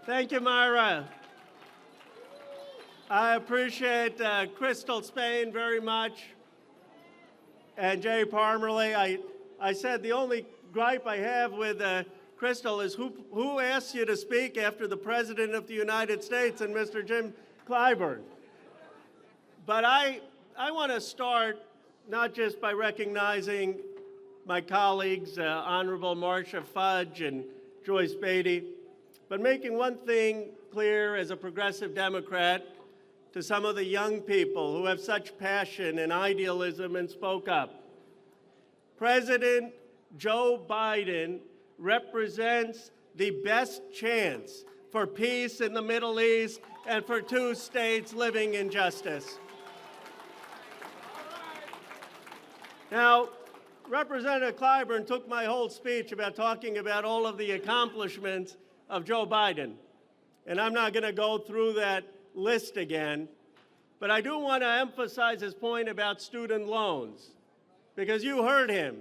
Thank you, Myra. I appreciate Crystal Spain very much and Jay Parmerly. I said the only gripe I have with Crystal is who asked you to speak after the President of the United States and Mr. Jim Clyburn? But I want to start not just by recognizing my colleagues, Honorable Marcia Fudge and Joyce Beatty, but making one thing clear as a progressive Democrat to some of the young people who have such passion and idealism and spoke up. President Joe Biden represents the best chance for peace in the Middle East and for two states living in justice. Now, Representative Clyburn took my whole speech about talking about all of the accomplishments of Joe Biden. And I'm not going to go through that list again, but I do want to emphasize his point about student loans, because you heard him.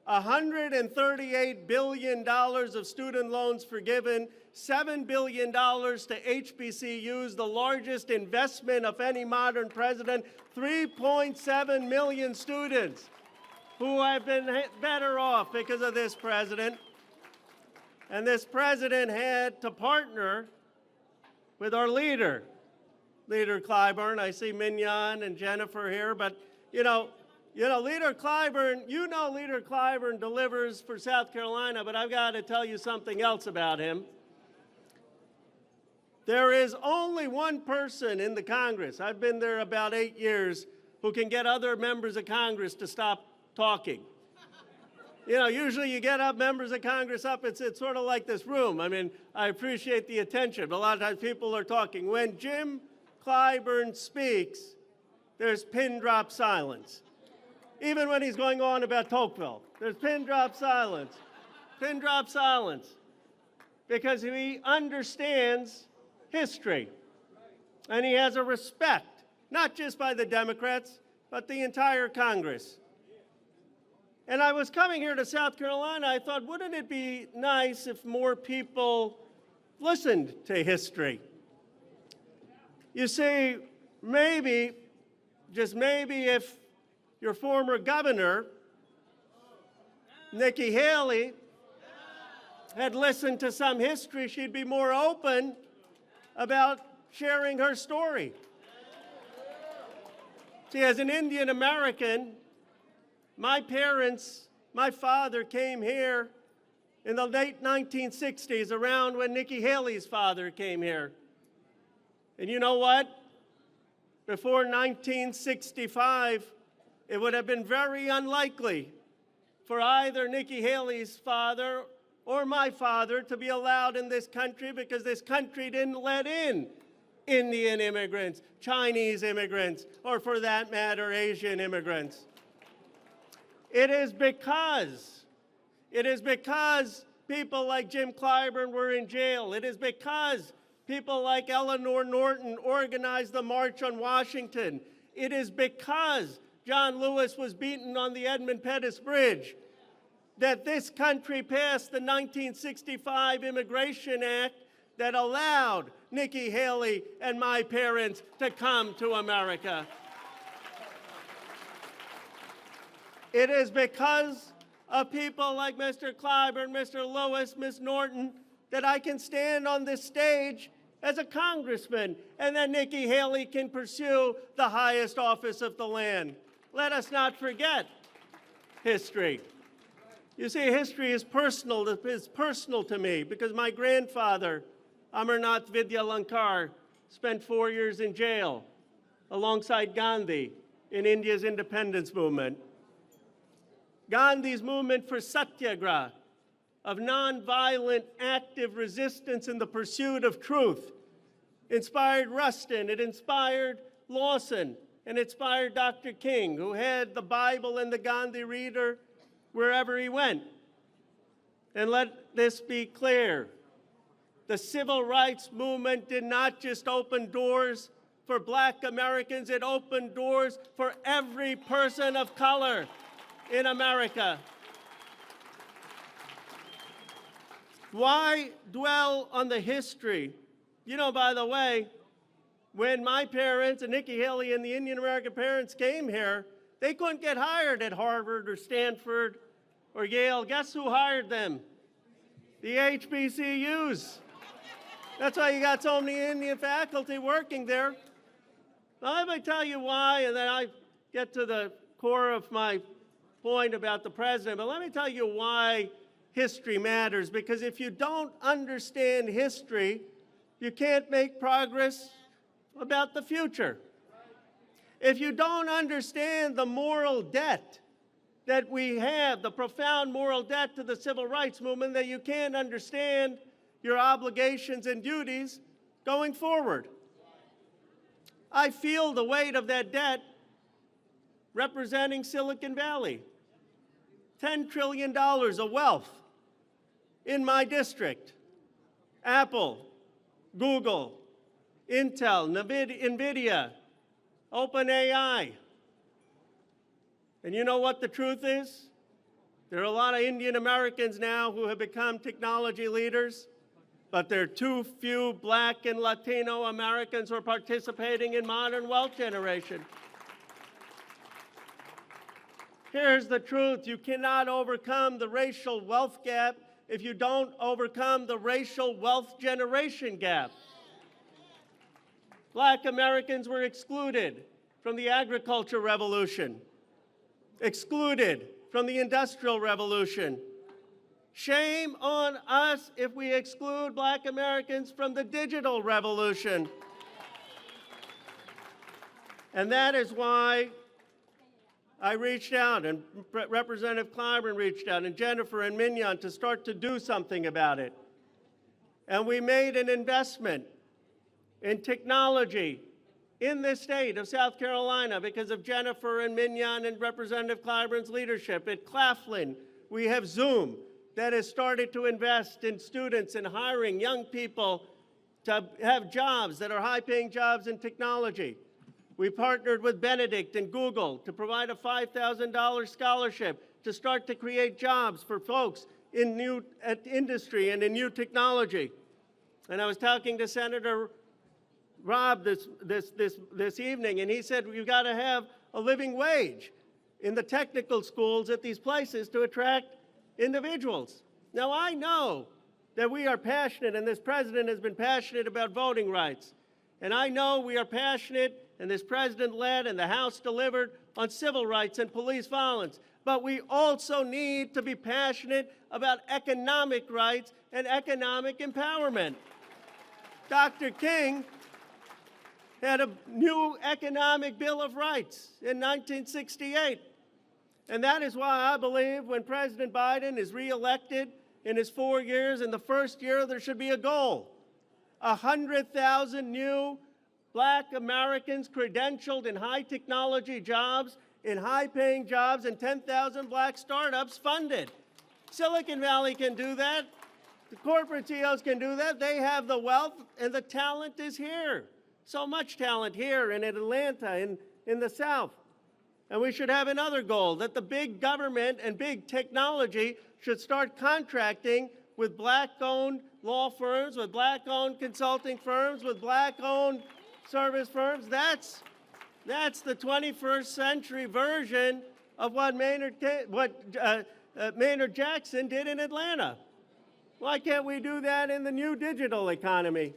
$138 billion of student loans forgiven, $7 billion to HBCUs, the largest investment of any modern president, 3.7 million students who have been better off because of this president. And this president had to partner with our leader, Leader Clyburn. I see Mignon and Jennifer here, but Leader Clyburn delivers for South Carolina, but I've got to tell you something else about him. There is only one person in the Congress, I've been there about 8 years, who can get other members of Congress to stop talking. Usually you get up members of Congress up, it's sort of like this room. I mean, I appreciate the attention, but a lot of times people are talking. When Jim Clyburn speaks, there's pin drop silence. Even when he's going on about Tocqueville, there's pin drop silence. Pin drop silence. Because he understands history. And he has a respect, not just by the Democrats, but the entire Congress. And I was coming here to South Carolina, I thought, wouldn't it be nice if more people listened to history? You see, maybe, just maybe, if your former governor, Nikki Haley, had listened to some history, she'd be more open about sharing her story. See, as an Indian American, my father came here in the late 1960s, around when Nikki Haley's father came here. And you know what? Before 1965, it would have been very unlikely for either Nikki Haley's father or my father to be allowed in this country, because this country didn't let in Indian immigrants, Chinese immigrants, or for that matter, Asian immigrants. It is because people like Jim Clyburn were in jail. It is because people like Eleanor Norton organized the March on Washington. It is because John Lewis was beaten on the Edmund Pettus Bridge that this country passed the 1965 Immigration Act that allowed Nikki Haley and my parents to come to America. It is because of people like Mr. Clyburn, Mr. Lewis, Ms. Norton, that I can stand on this stage as a congressman, and that Nikki Haley can pursue the highest office of the land. Let us not forget history. You see, history is personal to me, because my grandfather, Amarnath Vidyalankar, spent 4 years in jail alongside Gandhi in India's independence movement. Gandhi's movement for satyagraha, of nonviolent active resistance in the pursuit of truth, inspired Rustin, it inspired Lawson, and inspired Dr. King, who had the Bible and the Gandhi reader wherever he went. And let this be clear. The civil rights movement did not just open doors for Black Americans, it opened doors for every person of color in America. Why dwell on the history? You know, by the way, when my parents and Nikki Haley and the Indian American parents came here, they couldn't get hired at Harvard or Stanford or Yale. Guess who hired them? The HBCUs. That's why you got so many Indian faculty working there. Now, let me tell you why, and then I get to the core of my point about the president, but let me tell you why history matters, because if you don't understand history, you can't make progress about the future. If you don't understand the moral debt that we have, the profound moral debt to the civil rights movement, then you can't understand your obligations and duties going forward. I feel the weight of that debt representing Silicon Valley. $10 trillion of wealth in my district. Apple, Google, Intel, NVIDIA, OpenAI. And you know what the truth is? There are a lot of Indian Americans now who have become technology leaders, but there are too few Black and Latino Americans who are participating in modern wealth generation. Here's the truth. You cannot overcome the racial wealth gap if you don't overcome the racial wealth generation gap. Black Americans were excluded from the agriculture revolution, excluded from the Industrial Revolution. Shame on us if we exclude Black Americans from the digital revolution. And that is why I reached out, and Representative Clyburn reached out, and Jennifer and Mignon to start to do something about it. And we made an investment in technology in this state of South Carolina because of Jennifer and Mignon and Representative Clyburn's leadership. At Claflin, we have Zoom that has started to invest in students and hiring young people to have jobs that are high-paying jobs in technology. We partnered with Benedict and Google to provide a $5,000 scholarship to start to create jobs for folks in new industry and in new technology. And I was talking to Senator Rob this evening, and he said you've got to have a living wage in the technical schools at these places to attract individuals. Now, I know that we are passionate, and this president has been passionate about voting rights. And I know we are passionate, and this president led and the House delivered on civil rights and police violence. But we also need to be passionate about economic rights and economic empowerment. Dr. King had a new economic Bill of Rights in 1968. And that is why I believe when President Biden is reelected in his 4 years, in the first year there should be a goal. 100,000 new Black Americans credentialed in high technology jobs, in high paying jobs, and 10,000 Black startups funded. Silicon Valley can do that. The corporate CEOs can do that. They have the wealth and the talent is here. So much talent here in Atlanta, in the South. And we should have another goal, that the big government and big technology should start contracting with Black-owned law firms, with Black-owned consulting firms, with Black-owned service firms. That's the 21st century version of what Maynard Jackson did in Atlanta. Why can't we do that in the new digital economy?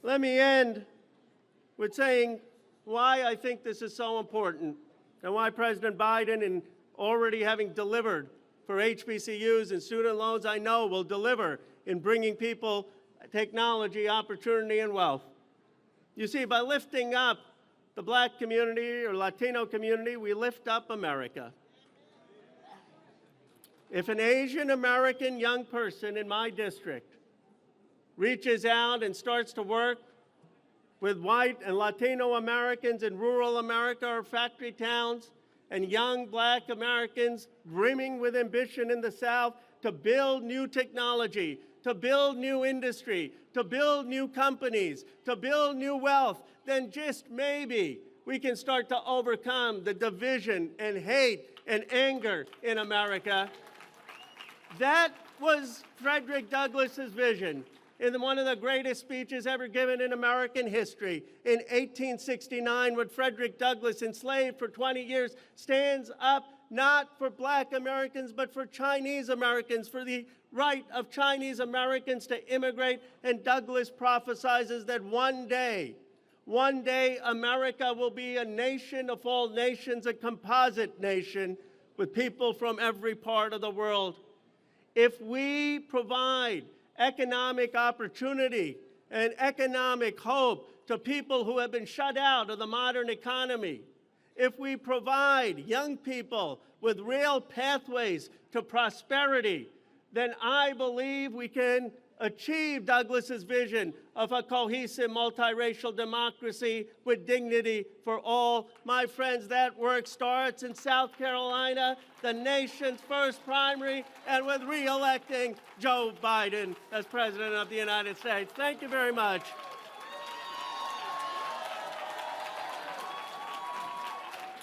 Let me end with saying why I think this is so important and why President Biden, and already having delivered for HBCUs and student loans, I know will deliver in bringing people technology, opportunity, and wealth. You see, by lifting up the Black community or Latino community, we lift up America. If an Asian American young person in my district reaches out and starts to work with white and Latino Americans in rural America or factory towns, and young Black Americans brimming with ambition in the South to build new technology, to build new industry, to build new companies, to build new wealth, then just maybe we can start to overcome the division and hate and anger in America. That was Frederick Douglass's vision in one of the greatest speeches ever given in American history. In 1869, when Frederick Douglass, enslaved for 20 years, stands up not for black Americans, but for Chinese Americans, for the right of Chinese Americans to immigrate. And Douglass prophesizes that one day, America will be a nation of all nations, a composite nation with people from every part of the world. If we provide economic opportunity and economic hope to people who have been shut out of the modern economy, if we provide young people with real pathways to prosperity, then I believe we can achieve Douglass's vision of a cohesive multiracial democracy with dignity for all. My friends, that work starts in South Carolina, the nation's first primary, and with re-electing Joe Biden as President of the United States. Thank you very much.